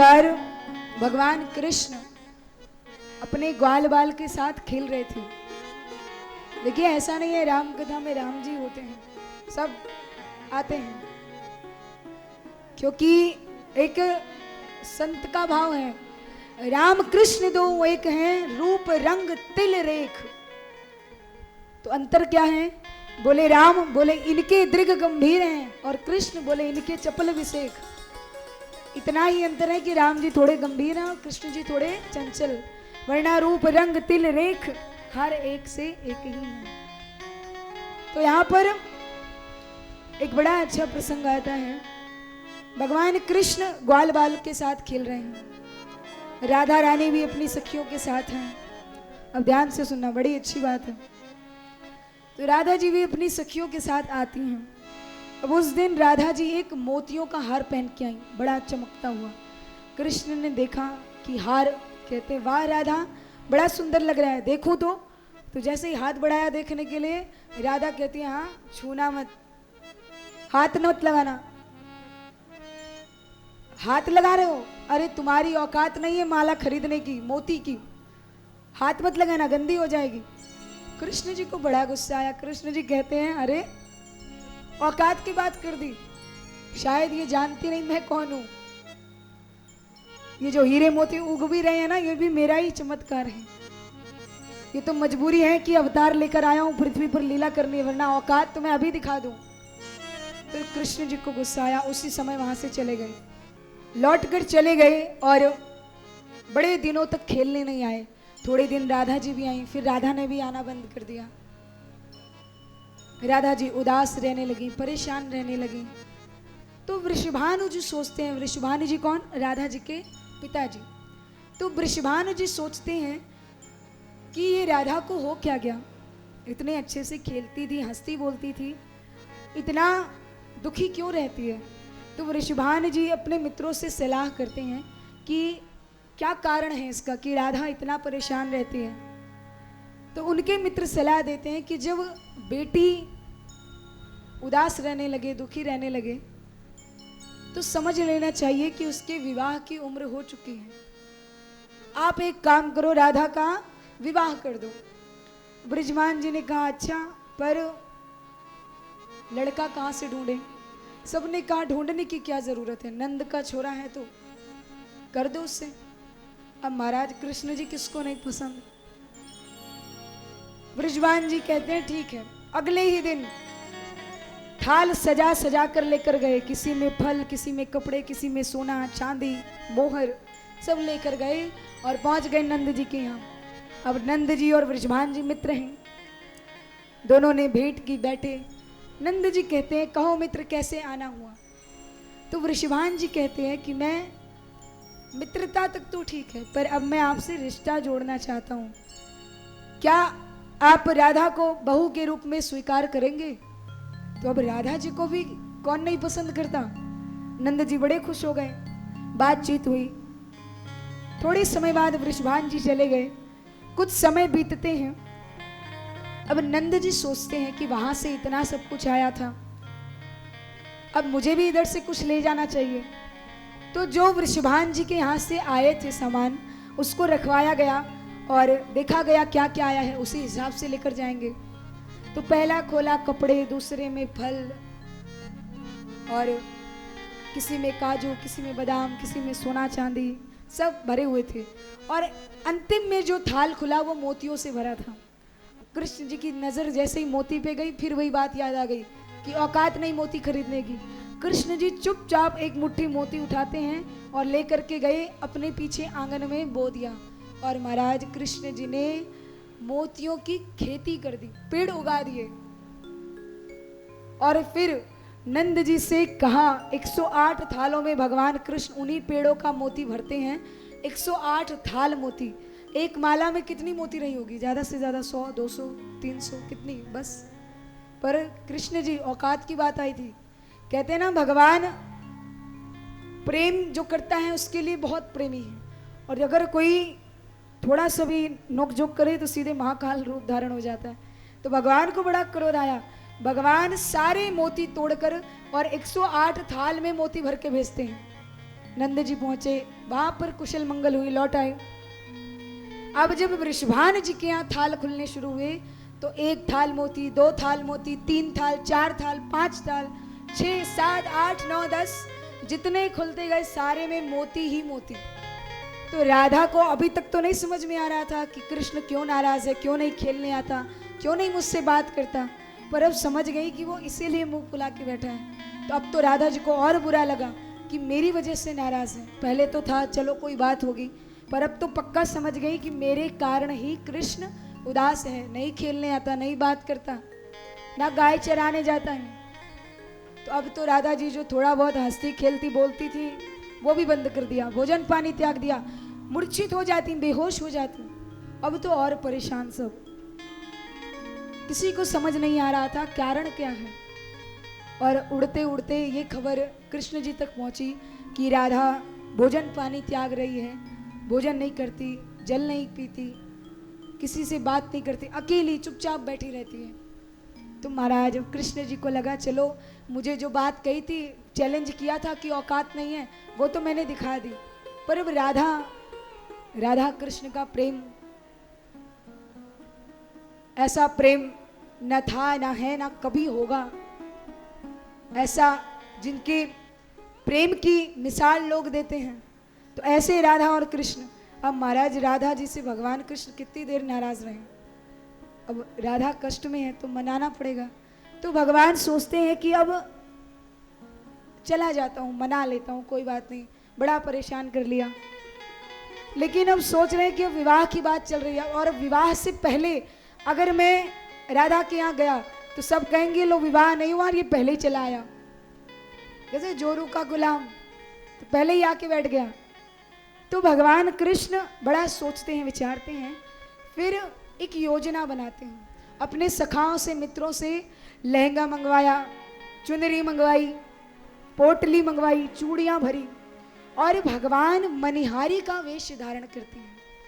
बार भगवान कृष्ण अपने ग्वाल बाल के साथ खेल रहे थे। देखिए ऐसा नहीं है राम कथा में राम जी होते हैं, सब आते हैं, क्योंकि एक संत का भाव है, राम कृष्ण दो एक हैं, रूप रंग तिल रेख। तो अंतर क्या है? बोले राम बोले इनके दृढ़ गंभीर हैं और कृष्ण बोले इनके चपल विषेक। इतना ही अंतर है कि राम जी थोड़े गंभीर हैं और कृष्ण जी थोड़े चंचल, वरना रूप रंग तिल रेख हर एक से एक ही है। तो यहाँ पर एक बड़ा अच्छा प्रसंग आता है। भगवान कृष्ण ग्वाल बाल के साथ खेल रहे हैं, राधा रानी भी अपनी सखियों के साथ हैं। अब ध्यान से सुनना, बड़ी अच्छी बात है। तो राधा जी भी अपनी सखियों के साथ आती हैं। अब उस दिन राधा जी एक मोतियों का हार पहन के आई, बड़ा चमकता हुआ। कृष्ण ने देखा कि हार, कहते वाह राधा बड़ा सुंदर लग रहा है, देखो तो जैसे ही हाथ बढ़ाया देखने के लिए, राधा कहती है हाँ छूना मत, हाथ मत लगाना। हाथ लगा रहे हो? अरे तुम्हारी औकात नहीं है माला खरीदने की, मोती की, हाथ मत लगाना, गंदी हो जाएगी। कृष्ण जी को बड़ा गुस्सा आया। कृष्ण जी कहते हैं अरे औकात की बात कर दी, शायद ये जानती नहीं मैं कौन हूं। ये जो हीरे मोती उग भी रहे हैं ना, ये भी मेरा ही चमत्कार है। ये तो मजबूरी है कि अवतार लेकर आया हूं पृथ्वी पर लीला करनी, वरना औकात तो मैं अभी दिखा दूं। तो कृष्ण जी को गुस्सा आया, उसी समय वहां से चले गए, लौट कर चले गए और बड़े दिनों तक खेलने नहीं आए। थोड़े दिन राधा जी भी आई, फिर राधा ने भी आना बंद कर दिया। राधा जी उदास रहने लगी, परेशान रहने लगी। तो वृषभानु जी सोचते हैं, वृषभानु जी कौन? राधा जी के पिताजी। तो वृषभानु जी सोचते हैं कि ये राधा को हो क्या गया, इतने अच्छे से खेलती थी, हंसती बोलती थी, इतना दुखी क्यों रहती है। तो वृषभानु जी अपने मित्रों से सलाह करते हैं कि क्या कारण है इसका कि राधा इतना परेशान रहती है। तो उनके मित्र सलाह देते हैं कि जब बेटी उदास रहने लगे, दुखी रहने लगे, तो समझ लेना चाहिए कि उसके विवाह की उम्र हो चुकी है। आप एक काम करो, राधा का विवाह कर दो। ब्रजमान जी ने कहा अच्छा, पर लड़का कहाँ से ढूंढे? सबने कहा ढूंढने की क्या जरूरत है, नंद का छोरा है तो कर दो उससे। अब महाराज कृष्ण जी किसको नहीं पसंद? ब्रजमान जी कहते हैं ठीक है। अगले ही दिन थाल सजा सजा कर लेकर गए, किसी में फल, किसी में कपड़े, किसी में सोना चांदी मोहर, सब लेकर गए और पहुंच गए नंद जी के यहाँ। अब नंद जी और ब्रजमान जी मित्र हैं, दोनों ने भेंट की, बैठे। नंद जी कहते हैं कहो मित्र कैसे आना हुआ? तो वृषभान जी कहते हैं कि मैं मित्रता तक तो ठीक है, पर अब मैं आपसे रिश्ता जोड़ना चाहता हूँ, क्या आप राधा को बहू के रूप में स्वीकार करेंगे? तो अब राधा जी को भी कौन नहीं पसंद करता। नंद जी बड़े खुश हो गए, बातचीत हुई। थोड़े समय बाद वृषभान जी चले गए, कुछ समय बीतते हैं। अब नंद जी सोचते हैं कि वहां से इतना सब कुछ आया था, अब मुझे भी इधर से कुछ ले जाना चाहिए। तो जो वृषभान जी के यहाँ से आए थे सामान, उसको रखवाया गया और देखा गया क्या क्या आया है, उसी हिसाब से लेकर जाएंगे। तो पहला खोला कपड़े, दूसरे में फल, और किसी में काजू, किसी में बादाम, किसी में सोना चांदी, सब भरे हुए थे। और अंतिम में जो थाल खुला वो मोतियों से भरा था। कृष्ण जी की नजर जैसे ही मोती पे गई, फिर वही बात याद आ गई कि औकात नहीं मोती खरीदने की। कृष्ण जी चुपचाप एक मुट्ठी मोती उठाते हैं और लेकर के गए, अपने पीछे आंगन में बो दिया। और महाराज कृष्ण जी ने मोतियों की खेती कर दी, पेड़ उगा दिए। और फिर नंद जी से कहा 108 थालों में भगवान कृष्ण उन्हीं पेड़ों का मोती भरते हैं। 108 थाल मोती, एक माला में कितनी मोती रही होगी? ज्यादा से ज्यादा 100, 200, 300, कितनी बस। पर कृष्ण जी औकात की बात आई थी। कहते हैं ना भगवान प्रेम जो करता है उसके लिए बहुत प्रेमी है, और अगर कोई थोड़ा सा भी नोकझोंक करे तो सीधे महाकाल रूप धारण हो जाता है। तो भगवान को बड़ा क्रोध आया। भगवान सारे मोती तोड़कर और 108 थाल में मोती भर के भेजते हैं। नंद जी पहुंचे, वहां पर कुशल मंगल हुई, लौट आए। अब जब वृषभान जी के यहाँ थाल खुलने शुरू हुए तो 1 थाल मोती, 2 थाल मोती, 3 थाल, 4 थाल, 5 थाल, 6, 7, 8, 9, 10 जितने खुलते गए सारे में मोती ही मोती। तो राधा को अभी तक तो नहीं समझ में आ रहा था कि कृष्ण क्यों नाराज है, क्यों नहीं खेलने आता, क्यों नहीं मुझसे बात करता, पर अब समझ गई कि वो इसीलिए मुंह फुला के बैठा है। तो अब तो राधा जी को और बुरा लगा कि मेरी वजह से नाराज है। पहले तो था चलो कोई बात होगी, पर अब तो पक्का समझ गई कि मेरे कारण ही कृष्ण उदास है, नहीं खेलने आता, नहीं बात करता, ना गाय चराने जाता है। तो अब तो राधा जी जो थोड़ा बहुत हंसती खेलती बोलती थी वो भी बंद कर दिया, भोजन पानी त्याग दिया, मूर्छित हो जाती, बेहोश हो जाती। अब तो और परेशान सब, किसी को समझ नहीं आ रहा था कारण क्या है। और उड़ते उड़ते ये खबर कृष्ण जी तक पहुंची कि राधा भोजन पानी त्याग रही है, भोजन नहीं करती, जल नहीं पीती, किसी से बात नहीं करती, अकेली चुपचाप बैठी रहती है। तो महाराज कृष्ण जी को लगा चलो मुझे जो बात कही थी, चैलेंज किया था कि औकात नहीं है, वो तो मैंने दिखा दी, पर अब राधा कृष्ण का प्रेम ऐसा प्रेम न था, न है, न कभी होगा। ऐसा जिनके प्रेम की मिसाल लोग देते हैं, तो ऐसे राधा और कृष्ण। अब महाराज राधा जी से भगवान कृष्ण कितनी देर नाराज रहे, अब राधा कष्ट में है तो मनाना पड़ेगा। तो भगवान सोचते हैं कि अब चला जाता हूँ, मना लेता हूँ, कोई बात नहीं, बड़ा परेशान कर लिया। लेकिन अब सोच रहे हैं कि विवाह की बात चल रही है, और विवाह से पहले अगर मैं राधा के यहाँ गया तो सब कहेंगे लो विवाह नहीं हुआ, ये पहले ही चला आया, जैसे जोरू का गुलाम, तो पहले ही आके बैठ गया। तो भगवान कृष्ण बड़ा सोचते हैं, विचारते हैं, फिर एक योजना बनाते हैं। अपने सखाओं से, मित्रों से लहंगा मंगवाया, चुनरी मंगवाई, पोटली मंगवाई, चूड़ियां भरी, और भगवान मनिहारी का वेश धारण करते हैं।